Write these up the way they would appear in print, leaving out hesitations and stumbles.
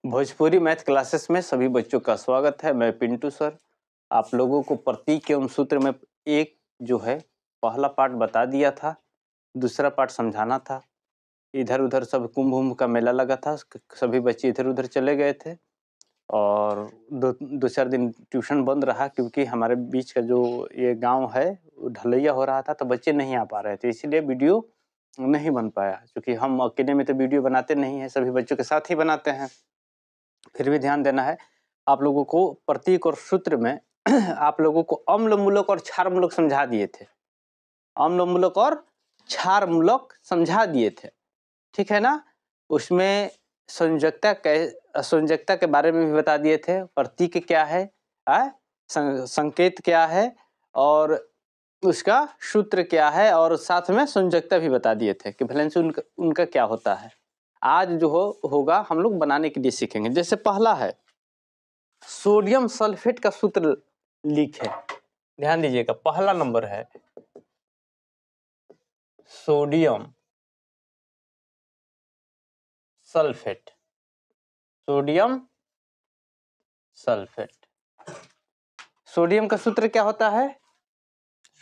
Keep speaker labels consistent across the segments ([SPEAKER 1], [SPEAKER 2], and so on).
[SPEAKER 1] Bhojpuri math classes में सभी बच्चों का स्वागत है। मैं पिंटू सर आप लोगों को प्रतीक एवं सूत्र में एक जो है पहला पार्ट बता दिया था, दूसरा पार्ट समझाना था। इधर उधर सब कुंभ उम्भ का मेला लगा था, सभी बच्चे इधर उधर चले गए थे और दो चार दिन ट्यूशन बंद रहा क्योंकि हमारे बीच का जो ये गांव है ढलैया हो रहा था तो बच्चे नहीं आ पा रहे थे, इसीलिए वीडियो नहीं बन पाया। क्योंकि हम अकेले में तो वीडियो बनाते नहीं हैं, सभी बच्चों के साथ ही बनाते हैं। फिर भी ध्यान देना है आप लोगों को, प्रतीक और सूत्र में आप लोगों को अम्ल मूलक और क्षार मूलक समझा दिए थे, अम्ल मूलक और क्षार मूलक समझा दिए थे, ठीक है ना। उसमें संयोजकता के बारे में भी बता दिए थे, प्रतीक क्या है, संकेत क्या है और उसका सूत्र क्या है, और साथ में संयोजकता भी बता दिए थे कि वैलेंसी उनका क्या होता है। आज जो होगा हम लोग बनाने के लिए सीखेंगे। जैसे पहला है सोडियम सल्फेट का सूत्र लिखे, ध्यान दीजिएगा। पहला नंबर है sodium sulphate, sodium sulphate. Sodium का सूत्र क्या होता है?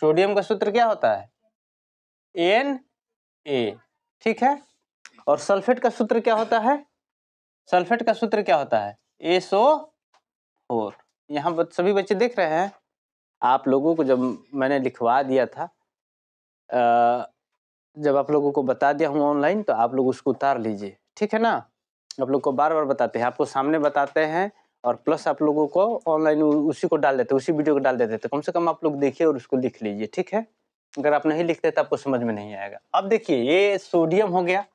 [SPEAKER 1] सोडियम का सूत्र क्या होता है? Na, ठीक है। और सल्फेट का सूत्र क्या होता है? सल्फेट का सूत्र क्या होता है? SO4। यहाँ सभी बच्चे देख रहे हैं। आप लोगों को जब मैंने लिखवा दिया था, जब आप लोगों को बता दिया हूँ ऑनलाइन, तो आप लोग उसको उतार लीजिए, ठीक है ना। आप लोग को बार बार बताते हैं, आपको सामने बताते हैं और प्लस आप लोगों को ऑनलाइन उसी को डाल देते, उसी वीडियो को डाल देते। तो कम से कम आप लोग देखिए और उसको लिख लीजिए, ठीक है। अगर आप नहीं लिखते तो आपको समझ में नहीं आएगा। अब देखिए ये सोडियम हो गया,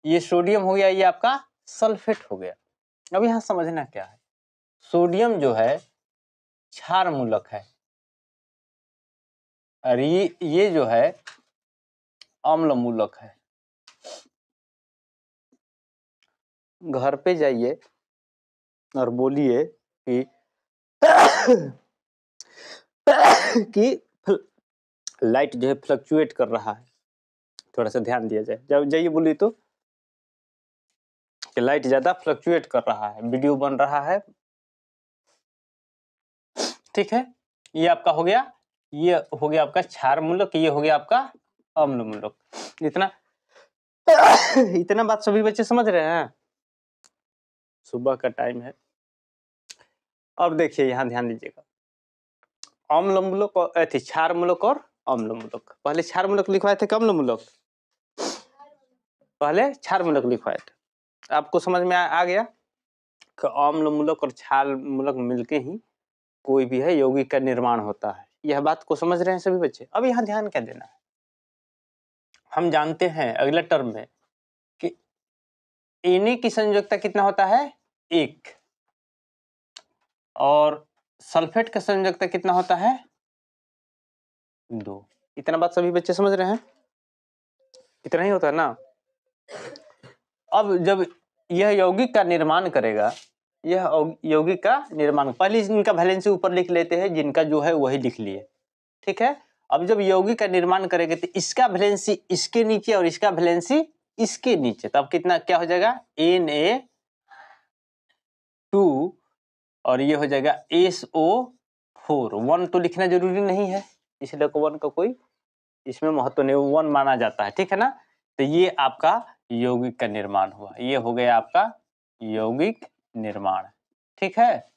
[SPEAKER 1] ये सोडियम हो गया, ये आपका सल्फेट हो गया। अब यहाँ समझना क्या है, सोडियम जो है क्षार मूलक है और ये जो है अम्ल मूलक है। घर पे जाइए और बोलिए कि लाइट जो है फ्लक्चुएट कर रहा है, थोड़ा सा ध्यान दिया जाए। जब जाइए बोलिए तो कि लाइट ज्यादा फ्लक्चुएट कर रहा है, वीडियो बन रहा है, ठीक है। ये आपका हो गया, ये हो गया आपका क्षार मूलक, ये हो गया आपका अम्ल मूलक। इतना बात सभी बच्चे समझ रहे हैं? सुबह का टाइम है। अब देखिए यहाँ ध्यान दीजिएगा, अम्ल मूलक और क्षार मूलक और अम्ल मूलक। पहले क्षार मूलक लिखवाए थे कि अम्ल मूलक? पहले क्षार मूलक लिखवाए थे। आपको समझ में आ गया कि अम्ल मूलक और क्षार मूलक मिलके ही कोई भी है यौगिक का निर्माण होता है। यह बात को समझ रहे हैं सभी बच्चे? अब यहाँ ध्यान क्या देना है, हम जानते हैं अगले टर्म में कि Na की संयोजकता कितना होता है? 1। और सल्फेट का संयोजकता कितना होता है? 2। इतना बात सभी बच्चे समझ रहे हैं? इतना ही होता है ना। अब जब यह यौगिक का निर्माण करेगा, यह यौगिक का निर्माण, पहले इनका वैलेंसी ऊपर लिख लेते हैं, जिनका जो है वही लिख लिए, ठीक है। अब जब यौगिक का निर्माण करेंगे तो इसका वैलेंसी इसके नीचे और इसका वैलेंसी इसके नीचे, तब कितना क्या हो जाएगा? Na2 और ये हो जाएगा SO4। 1 तो लिखना जरूरी नहीं है, इसलिए 1 का कोई इसमें महत्व नहीं, 1 माना जाता है, ठीक है ना। तो ये आपका यौगिक का निर्माण हुआ, ये हो गया आपका यौगिक निर्माण, ठीक है।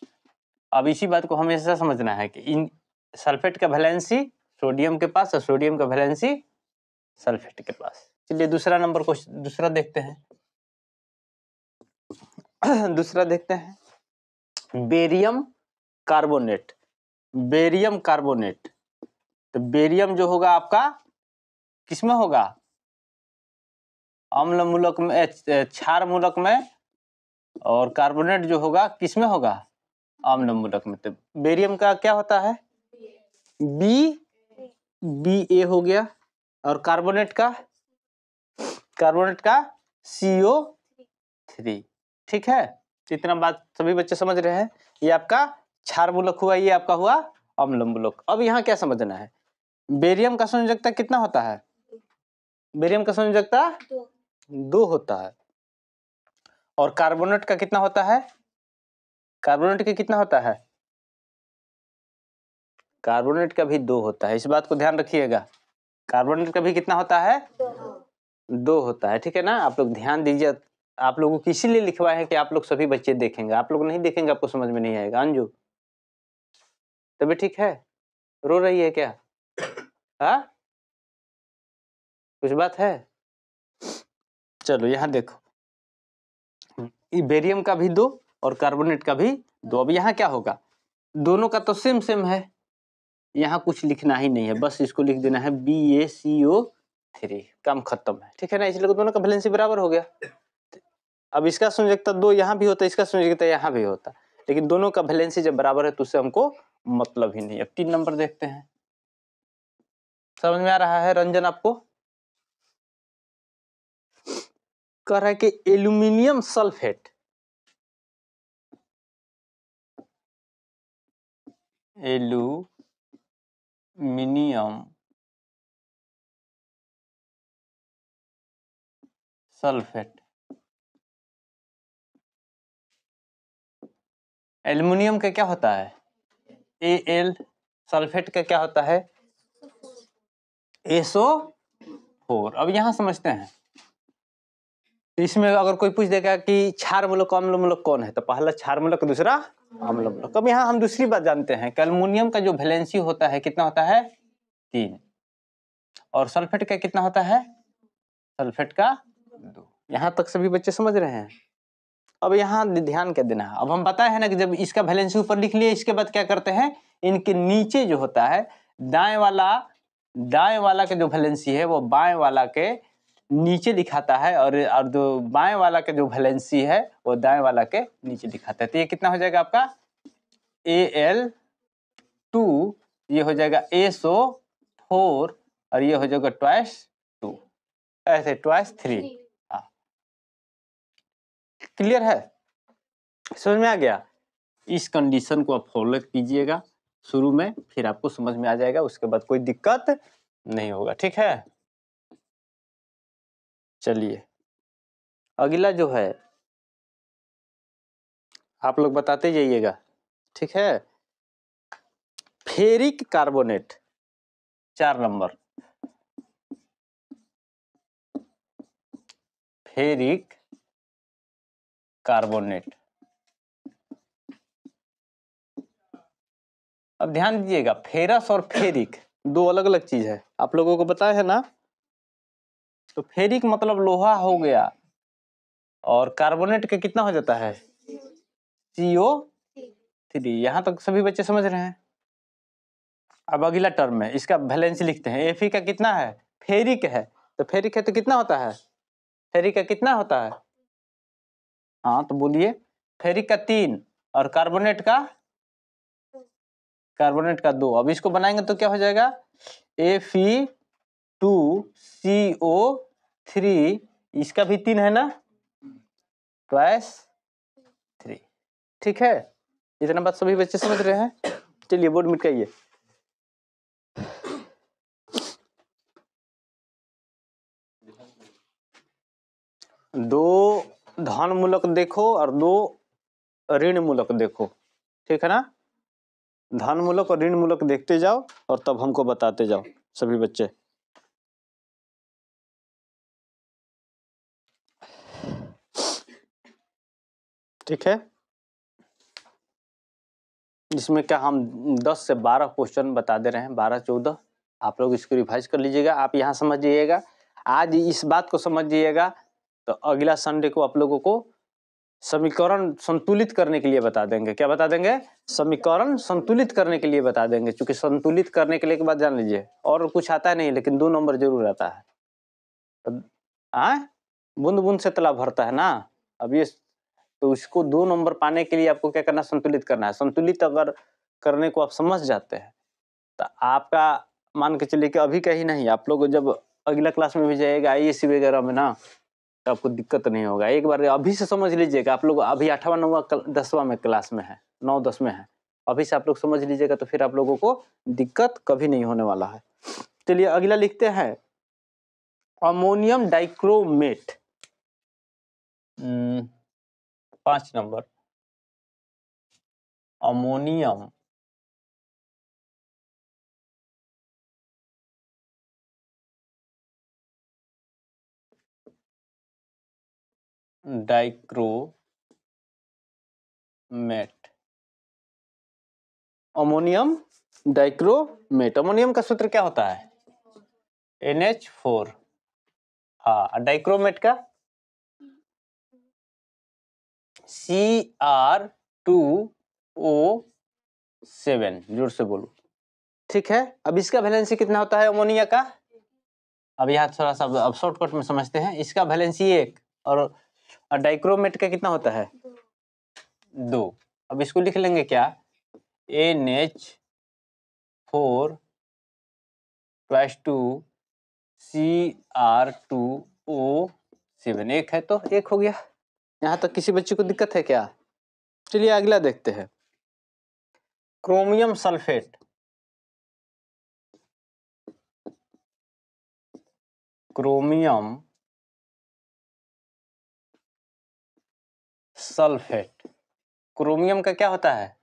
[SPEAKER 1] अब इसी बात को हमेशा समझना है कि इन सल्फेट का वैलेंसी सोडियम के पास और सोडियम का वैलेंसी सल्फेट के पास। चलिए दूसरा नंबर को दूसरा देखते हैं। दूसरा देखते हैं बेरियम कार्बोनेट। बेरियम कार्बोनेट, तो बेरियम जो होगा आपका किसमें होगा? अम्ल मूलक में, क्षार मूलक में, और कार्बोनेट जो होगा किसमें होगा? अम्ल मूलक में। तो बेरियम का क्या होता है? Ba हो गया, और कार्बोनेट का CO3, ठीक है। इतना बात सभी बच्चे समझ रहे हैं? ये आपका क्षार मूलक हुआ, ये आपका हुआ अम्ल मूलक। अब यहाँ क्या समझना है, बेरियम का संयोजकता कितना होता है? बेरियम का संयोजकता 2 होता है, और कार्बोनेट का कितना होता है? कार्बोनेट का कितना होता है? कार्बोनेट का भी 2 होता है, इस बात को ध्यान रखिएगा। कार्बोनेट का भी कितना होता है? 2 होता है, ठीक है ना। आप लोग ध्यान दीजिए, आप लोगों को इसीलिए लिखवाए हैं कि आप लोग सभी बच्चे देखेंगे। आप लोग नहीं देखेंगे आपको समझ में नहीं आएगा। अंजू तभी ठीक है, रो रही है क्या? हाँ, कुछ बात है? चलो यहाँ देखो, बेरियम का भी 2 और कार्बोनेट का भी 2। अब यहाँ क्या होगा, दोनों का तो सेम सेम है, यहाँ कुछ लिखना ही नहीं है, बस इसको लिख देना है BaCO3, काम खत्म है, ठीक है ना। इसलिए दोनों का वैलेंसी बराबर हो गया। अब इसका संयोजकता 2 यहाँ भी होता है, इसका संयोजकता यहाँ भी होता, लेकिन दोनों का वैलेंसी जब बराबर है तो उससे हमको मतलब ही नहीं। अब 3 नंबर देखते हैं, समझ में आ रहा है रंजन आपको? कह रहा है कि aluminium sulphate, aluminium sulphate, aluminium का क्या होता है? Al, सल्फेट का क्या होता है? SO4। अब यहां समझते हैं, इसमें अगर कोई पूछ देगा कि क्षार मूलक अम्ल मूलक कौन है, तो पहला क्षार मूलक, दूसरा अम्ल मूलक। अब यहाँ हम दूसरी बात जानते हैं कि एल्युमिनियम का जो वैलेंसी होता है कितना होता है? 3, और सल्फेट का कितना होता है? सल्फेट का 2। यहाँ तक सभी बच्चे समझ रहे हैं? अब यहाँ ध्यान क्या देना है, अब हम बताए हैं ना कि जब इसका वैलेंसी ऊपर लिख लिए, इसके बाद क्या करते हैं, इनके नीचे जो होता है दाएं वाला का जो वैलेंसी है वो बाएं वाला के नीचे दिखाता है, और जो बाएं वाला का जो वैलेंसी है वो दाएं वाला के नीचे दिखाता है। तो ये कितना हो जाएगा आपका? Al2, ये हो जाएगा SO4, और ये हो जाएगा twice2, ऐसे twice3। क्लियर है? समझ में आ गया? इस कंडीशन को आप फॉलो कीजिएगा शुरू में, फिर आपको समझ में आ जाएगा, उसके बाद कोई दिक्कत नहीं होगा, ठीक है। चलिए अगला जो है आप लोग बताते जाइएगा, ठीक है। Ferric carbonate, 4 number, ferric carbonate. अब ध्यान दीजिएगा, फेरस और फेरिक 2 अलग अलग चीज है, आप लोगों को पता है ना। तो फेरिक मतलब लोहा हो गया, और कार्बोनेट का कितना हो जाता है? CO3। यहां तक सभी बच्चे समझ रहे हैं? अब अगला टर्म में इसका वैलेंसी लिखते हैं। Fe का कितना है? फेरिक है, तो फेरिक है तो कितना होता है? फेरिक का कितना होता है? हाँ तो बोलिए। फेरिक का 3 और कार्बोनेट का 2। अब इसको बनाएंगे तो क्या हो जाएगा? Fe2CO3, इसका भी 3 है ना, twice3, ठीक है। इतना बात सभी बच्चे समझ रहे हैं? चलिए बोर्ड मिटाइए। दो धन मूलक देखो और 2 ऋण मूलक देखो, ठीक है ना। धन मूलक और ऋण मूलक देखते जाओ और तब हमको बताते जाओ सभी बच्चे। ठीक है, इसमें क्या हम 10 से 12 क्वेश्चन बता दे रहे हैं, 12-14। आप लोग इसको रिवाइज कर लीजिएगा। आप यहाँ समझिएगा, आज इस बात को समझिएगा, तो अगला संडे को आप लोगों को समीकरण संतुलित करने के लिए बता देंगे। क्या बता देंगे? समीकरण संतुलित करने के लिए बता देंगे। क्योंकि संतुलित करने के लिए के बाद जान लीजिए और कुछ आता नहीं, लेकिन 2 नंबर जरूर आता है। बूंद बूंद से तालाब भरता है ना। अब ये तो उसको 2 नंबर पाने के लिए आपको क्या करना? संतुलित करना है। संतुलित अगर करने को आप समझ जाते हैं तो आपका मान के चलिए कि अभी का ही नहीं, आप लोग जब अगला क्लास में भी जाएगा IAC वगैरह में ना, तो आपको दिक्कत नहीं होगा। एक बार अभी से समझ लीजिएगा। आप लोग अभी 8वां 9वां 10वां में क्लास में है, 9-10 में है, अभी से आप लोग समझ लीजिएगा, तो फिर आप लोगों को दिक्कत कभी नहीं होने वाला है। चलिए अगला लिखते हैं, ammonium dichromate. 5 number, ammonium dichromate. Ammonium dichromate, ammonium का सूत्र क्या होता है? NH4। हाँ, डाइक्रोमेट का Cr2O7। जोर से बोलो, ठीक है। अब इसका वैलेंसी कितना होता है अमोनिया का? अब यहाँ थोड़ा सा अब शॉर्टकट में समझते हैं। इसका वैलेंसी 1 और डाइक्रोमेट का कितना होता है? 2। अब इसको लिख लेंगे क्या? NH4 + 2 Cr2O7। 1 है तो 1 हो गया। यहाँ तक किसी बच्चे को दिक्कत है क्या? चलिए अगला देखते हैं, chromium sulphate. Chromium sulphate, chromium का क्या होता है?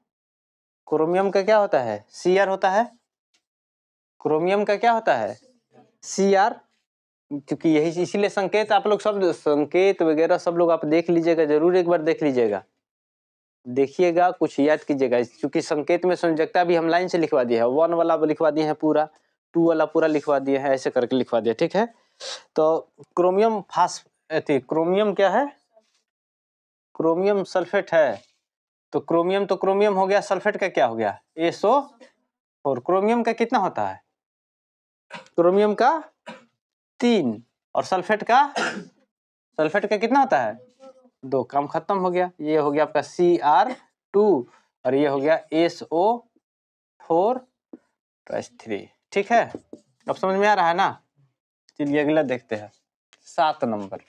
[SPEAKER 1] क्रोमियम का क्या होता है? Cr होता है। क्रोमियम का क्या होता है? Cr। क्योंकि यही इसीलिए संकेत आप लोग सब संकेत वगैरह सब लोग आप देख लीजिएगा, जरूर एक बार देख लीजिएगा, देखिएगा, कुछ याद कीजिएगा। क्योंकि संकेत में संयोजकता भी हम लाइन से लिखवा दिए है, 1 वाला लिखवा दिए हैं पूरा, 2 वाला पूरा लिखवा दिए हैं, ऐसे करके लिखवा दिया, ठीक है। तो क्रोमियम क्रोमियम क्या है? क्रोमियम सल्फेट है। तो क्रोमियम हो गया, सल्फेट का क्या हो गया? SO4। क्रोमियम का कितना होता है? क्रोमियम का 3 और सल्फेट का कितना होता है? 2। काम खत्म हो गया। ये हो गया आपका Cr2 और ये हो गया SO4+3, ठीक है। अब समझ में आ रहा है ना? चलिए अगला देखते हैं, 7 नंबर।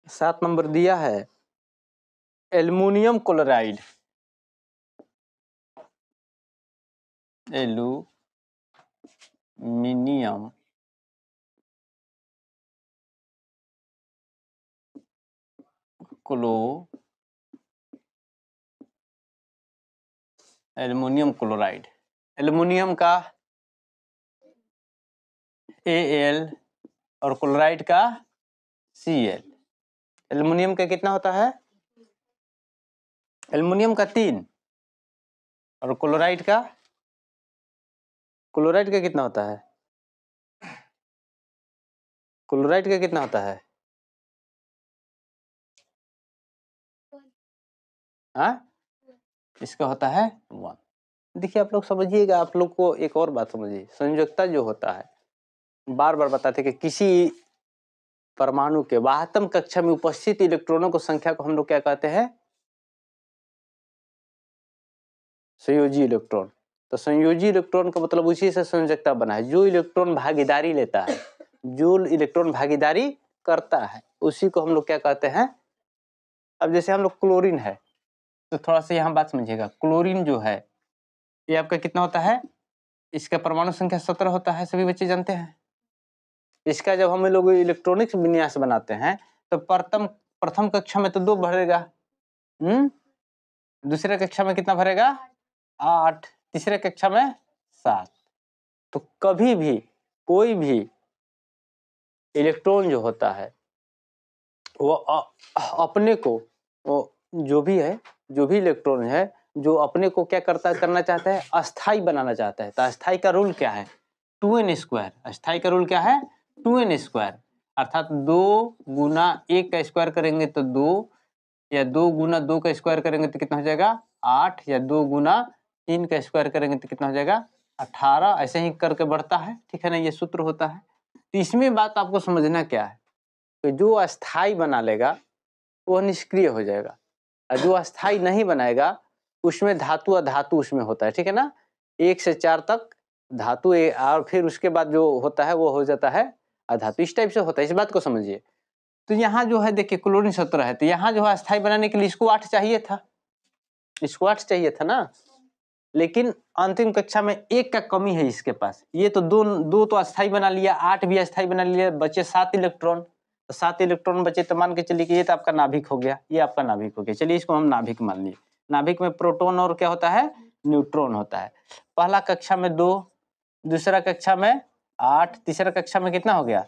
[SPEAKER 1] 7 नंबर दिया है aluminium chloride. Aluminium chloride. Aluminium का Al और क्लोराइड का Cl। एल्युमिनियम का कितना होता है? एल्युमिनियम का 3 और क्लोराइड का कितना होता है? क्लोराइड का कितना होता है? हाँ, इसका होता है 1। देखिए आप लोग समझिएगा, आप लोग को एक और बात समझिए, संयोजकता जो होता है, बार बार बताते कि किसी परमाणु के वाहतम कक्षा में उपस्थित इलेक्ट्रॉनों को संख्या को हम लोग क्या कहते हैं? संयोजी इलेक्ट्रॉन। तो संयोजी इलेक्ट्रॉन का मतलब उसी से संयोजकता बना है, जो इलेक्ट्रॉन भागीदारी लेता है, जो इलेक्ट्रॉन भागीदारी करता है, उसी को हम लोग क्या कहते हैं? अब जैसे हम लोग क्लोरीन है, तो थोड़ा सा यहाँ बात समझिएगा। क्लोरीन जो है ये आपका कितना होता है? इसका परमाणु संख्या 17 होता है, सभी बच्चे जानते हैं। इसका जब हम लोग इलेक्ट्रॉनिक्स विन्यास बनाते हैं तो प्रथम कक्षा में तो 2 भरेगा, दूसरे कक्षा में कितना भरेगा? 8, तीसरे कक्षा में 7। तो कभी भी कोई भी इलेक्ट्रॉन जो होता है वो अपने को, वो जो भी इलेक्ट्रॉन है, जो अपने को क्या करना चाहता है? अस्थाई बनाना चाहता है। तो अस्थाई का रूल क्या है? 2n²। अस्थाई का रूल क्या है? 2n²। अर्थात 2 गुना 1 का स्क्वायर करेंगे तो 2, या 2 गुना 2 का स्क्वायर करेंगे तो कितना हो जाएगा? 8, या 2 गुना 3 का स्क्वायर करेंगे तो कितना हो जाएगा? 18। ऐसे ही करके बढ़ता है, ठीक है ना, ये सूत्र होता है। तो इसमें बात आपको समझना क्या है, तो जो अस्थाई बना लेगा वो निष्क्रिय हो जाएगा, और जो अस्थाई नहीं बनाएगा उसमें धातु अधातु उसमें होता है, ठीक है ना। 1 से 4 तक धातु और फिर उसके बाद जो होता है वो हो जाता है अधातु। इस टाइप से होता है, इस बात को समझिए। तो यहाँ जो है देखिए क्लोरीन 17 है, तो यहाँ जो है अस्थाई बनाने के लिए इसको 8 चाहिए था, इसको 8 चाहिए था ना। लेकिन अंतिम कक्षा में 1 का कमी है इसके पास। ये तो दो तो अस्थाई बना लिया, 8 भी अस्थाई बना लिया, बचे 7 इलेक्ट्रॉन। तो 7 इलेक्ट्रॉन बचे, तो मान के चलिए कि ये तो आपका नाभिक हो गया, ये आपका नाभिक हो गया। चलिए इसको हम नाभिक मान लिए। नाभिक में प्रोटॉन और क्या होता है, न्यूट्रॉन होता है। पहला कक्षा में 2, दूसरा कक्षा में 8, तीसरा कक्षा में कितना हो गया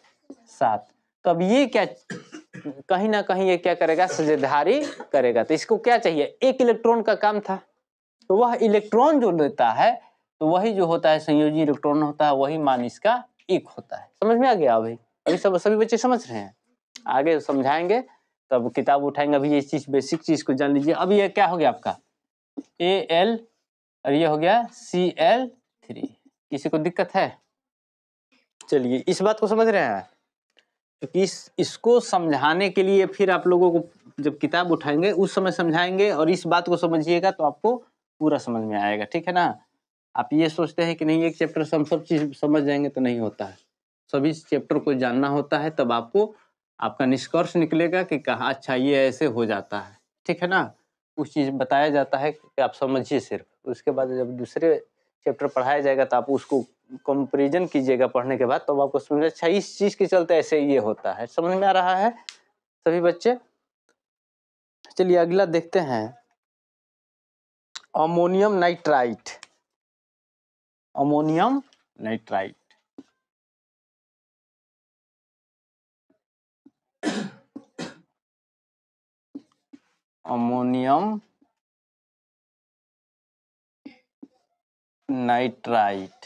[SPEAKER 1] 7। तो अब ये क्या कहीं ना कहीं ये क्या करेगा, साझेदारी करेगा। तो इसको क्या चाहिए, एक इलेक्ट्रॉन का काम था, तो वह इलेक्ट्रॉन जो लेता है तो वही जो होता है संयोजी इलेक्ट्रॉन होता है, वही मान इसका 1 होता है। समझ में आ गया अभी? अभी सभी बच्चे समझ रहे हैं? आगे समझाएंगे तब किताब उठाएंगे। अभी ये चीज बेसिक चीज को जान लीजिए। अभी ये क्या हो गया आपका Al और ये हो गया Cl3। किसी को दिक्कत है? चलिए इस बात को समझ रहे हैं, क्योंकि इसको समझाने के लिए फिर आप लोगों को जब किताब उठाएंगे उस समय समझाएंगे, और इस बात को समझिएगा तो आपको पूरा समझ में आएगा। ठीक है ना? आप ये सोचते हैं कि नहीं एक चैप्टर से हम सब चीज समझ जाएंगे, तो नहीं होता है। सभी चैप्टर को जानना होता है, तब आपको आपका निष्कर्ष निकलेगा कि कहाँ अच्छा ये ऐसे हो जाता है। ठीक है ना? कुछ चीज बताया जाता है कि आप समझिए सिर्फ, उसके बाद जब दूसरे चैप्टर पढ़ाया जाएगा तो आप उसको कंपैरिजन कीजिएगा पढ़ने के बाद, तो आपको समझ अच्छा इस चीज के चलते ऐसे ये होता है। समझ में आ रहा है सभी बच्चे? चलिए अगला देखते हैं, ammonium nitrite. Ammonium nitrite, ammonium nitrite.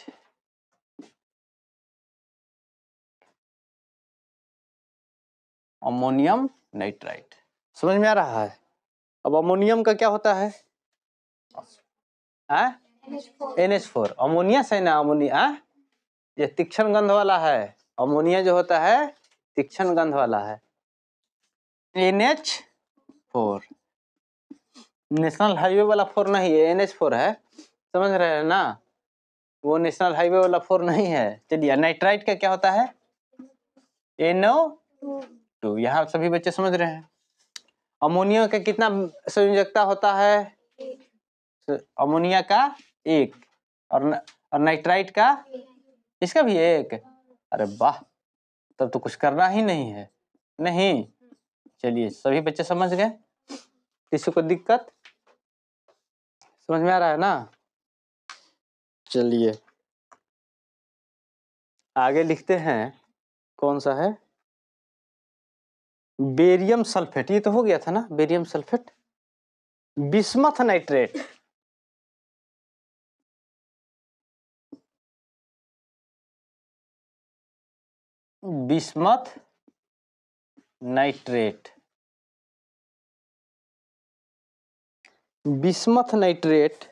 [SPEAKER 1] Ammonium nitrite समझ में आ रहा है? अब अमोनियम का क्या होता है? NH4। अमोनिया से ना, अमोनिया ये तीक्ष्ण गंध वाला है। अमोनिया जो होता है तीक्ष्ण गंध वाला है। NH4 नेशनल हाईवे वाला 4 नहीं है, NH4 है। समझ रहे हैं ना? वो नेशनल हाईवे वाला 4 नहीं है। चलिए नाइट्राइट का क्या होता है? NO2। यहाँ सभी बच्चे समझ रहे हैं? अमोनिया का कितना संयोजकता होता है? अमोनिया का 1, और नाइट्राइट का इसका भी 1। अरे वाह, तब तो कुछ करना ही नहीं है। नहीं, चलिए सभी बच्चे समझ गए? किसी को दिक्कत? समझ में आ रहा है ना? चलिए आगे लिखते हैं, कौन सा है? Barium sulphate. ये तो हो गया था ना, barium sulphate. Bismuth nitrate, bismuth nitrate, bismuth nitrate.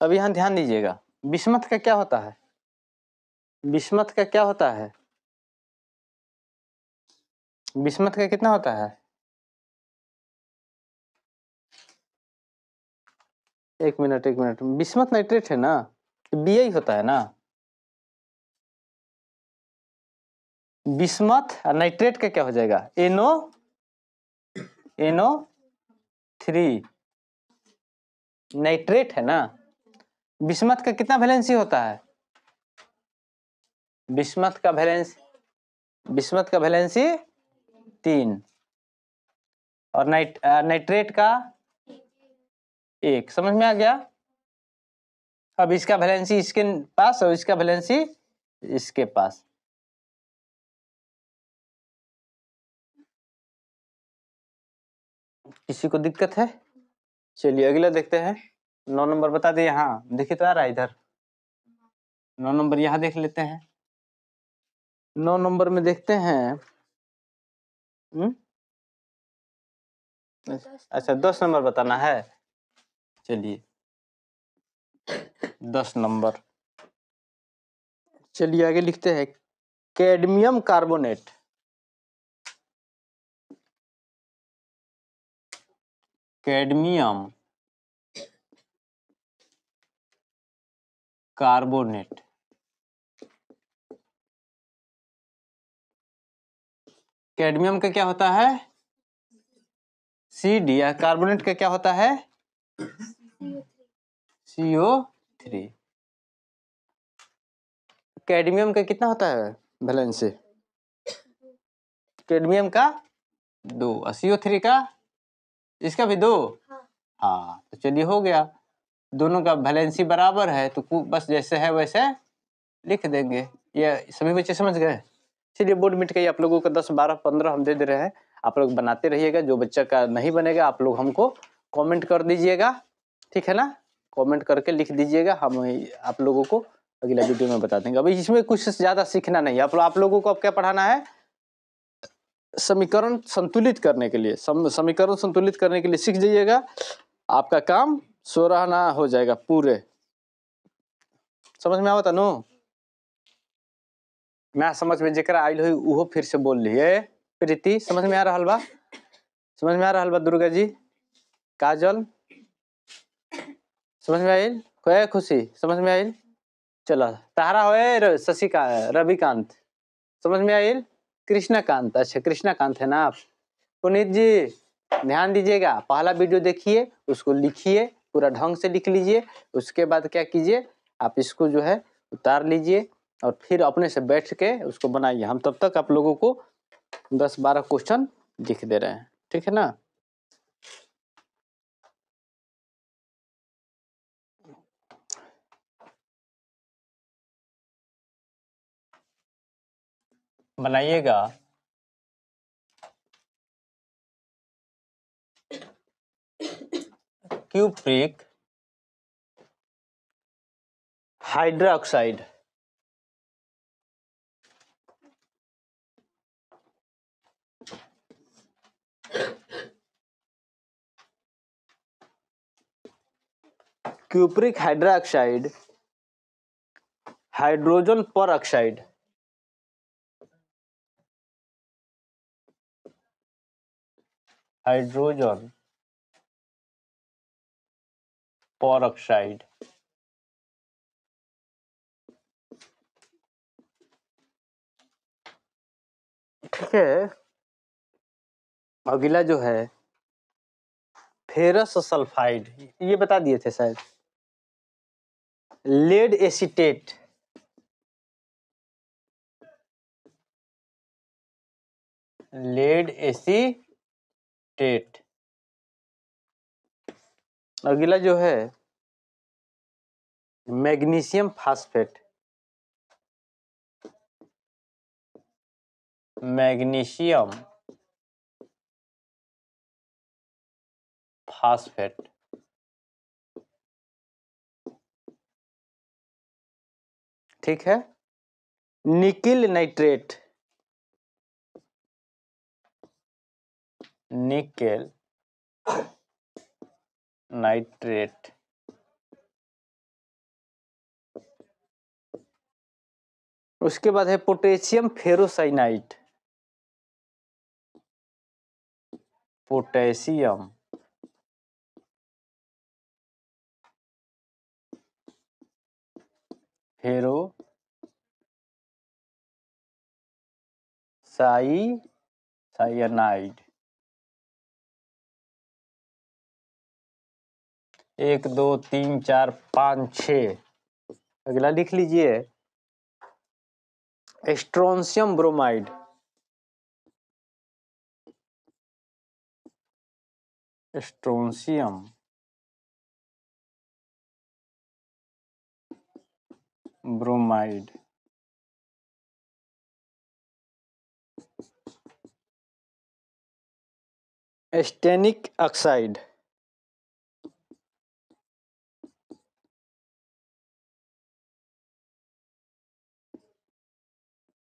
[SPEAKER 1] अब यहां ध्यान दीजिएगा, बिस्मथ का क्या होता है? बिस्मथ का क्या होता है? बिस्मथ का कितना होता है? एक मिनट, बिस्मथ नाइट्रेट है ना, BI होता है ना। बिस्मथ और नाइट्रेट का क्या हो जाएगा? NO3 नाइट्रेट है ना। बिस्मथ का कितना वैलेंसी होता है? बिस्मथ का वैलेंसी 3, और नाइट्रेट का 1। समझ में आ गया? अब इसका वैलेंसी इसके पास और इसका वैलेंसी इसके पास। किसी को दिक्कत है? चलिए अगला देखते हैं। 9 नंबर बता दे। यहाँ देखिए तो आ रहा है इधर 9 नंबर, यहाँ देख लेते हैं। 9 नंबर में देखते हैं। अच्छा 10 नंबर बताना है। चलिए 10 नंबर, चलिए आगे लिखते हैं, cadmium carbonate. Cadmium carbonate, cadmium का क्या होता है? CD। कार्बोनेट का क्या होता है? CO3। कैडमियम का कितना होता है वैलेंसी? कैडमियम का 2, CO3 का इसका भी 2। हाँ तो चलिए हो गया, दोनों का वैलेंसी बराबर है तो बस जैसे है वैसे लिख देंगे। ये सभी बच्चे समझ गए। चलिए बोर्ड मिट गई आप लोगों का 10, 12, 15 हम दे दे रहे हैं, आप लोग बनाते रहिएगा। जो बच्चा का नहीं बनेगा आप लोग हमको कमेंट कर दीजिएगा, ठीक है ना, कमेंट करके लिख दीजिएगा, हम आप लोगों को अगला वीडियो में बता देंगे। अभी इसमें कुछ ज़्यादा सीखना नहीं है, आप लोगों को अब क्या पढ़ाना है, समीकरण संतुलित करने के लिए, समीकरण संतुलित करने के लिए सीख जाइएगा, आपका काम सोराहना हो जाएगा पूरे। समझ में आवता नो? मैं समझ में जेकरा आइल हुई उहो फिर से बोल लिए। प्रीति समझ में आ रहा बा? समझ में आ रहा बा? दुर्गा जी, काजल समझ में आइल? कोई खुशी समझ में आइल? चलो तारा होए रविकांत समझ में आइल? कृष्णाकांत, अच्छा कृष्णाकांत है ना आप। पुनीत जी ध्यान दीजिएगा, पहला वीडियो देखिए, उसको लिखिए, पूरा ढंग से लिख लीजिए, उसके बाद क्या कीजिए, आप इसको जो है उतार लीजिए और फिर अपने से बैठ के उसको बनाइए। हम तब तक आप लोगों को 10-12 क्वेश्चन लिख दे रहे हैं, ठीक है ना। बनाइएगा। Cupric hydroxide, cupric hydroxide, hydrogen पर ऑक्साइड, हाइड्रोजन पर ऑक्साइड, ठीक है। अगला जो है फेरस सल्फाइड, ये बता दिए थे शायद। Lead acetate, lead acetate. अगला जो है मैग्नीशियम फास्फेट, मैग्नीशियम फास्फेट, ठीक है। निकिल नाइट्रेट, निकेल नाइट्रेट, उसके बाद है पोटेशियम फेरोसाइनाइड, पोटेशियम साइनाइड। 1 2 3 4 5 6। अगला लिख लीजिए strontium bromide, strontium bromide. Stannic oxide,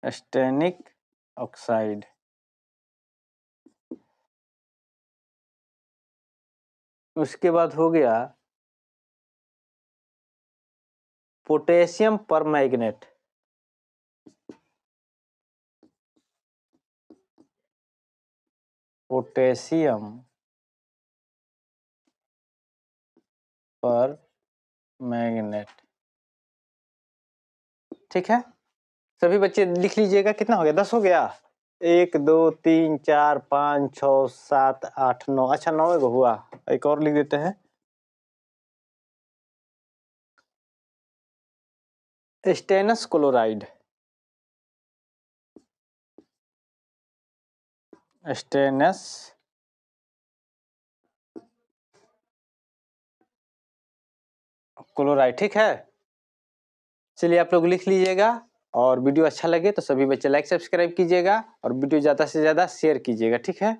[SPEAKER 1] stannic oxide. उसके बाद हो गया पोटेशियम परमैंगनेट, पोटेशियम परमैंगनेट, ठीक है। सभी बच्चे लिख लीजिएगा। कितना हो गया? 10 हो गया। 1 2 3 4 5 6 7 8 9। अच्छा 9 हुआ। एक और लिख देते हैं स्टेनस क्लोराइड, स्टेनस क्लोराइड, ठीक है। चलिए आप लोग लिख लीजिएगा, और वीडियो अच्छा लगे तो सभी बच्चे लाइक सब्सक्राइब कीजिएगा और वीडियो ज़्यादा से ज़्यादा शेयर कीजिएगा, ठीक है।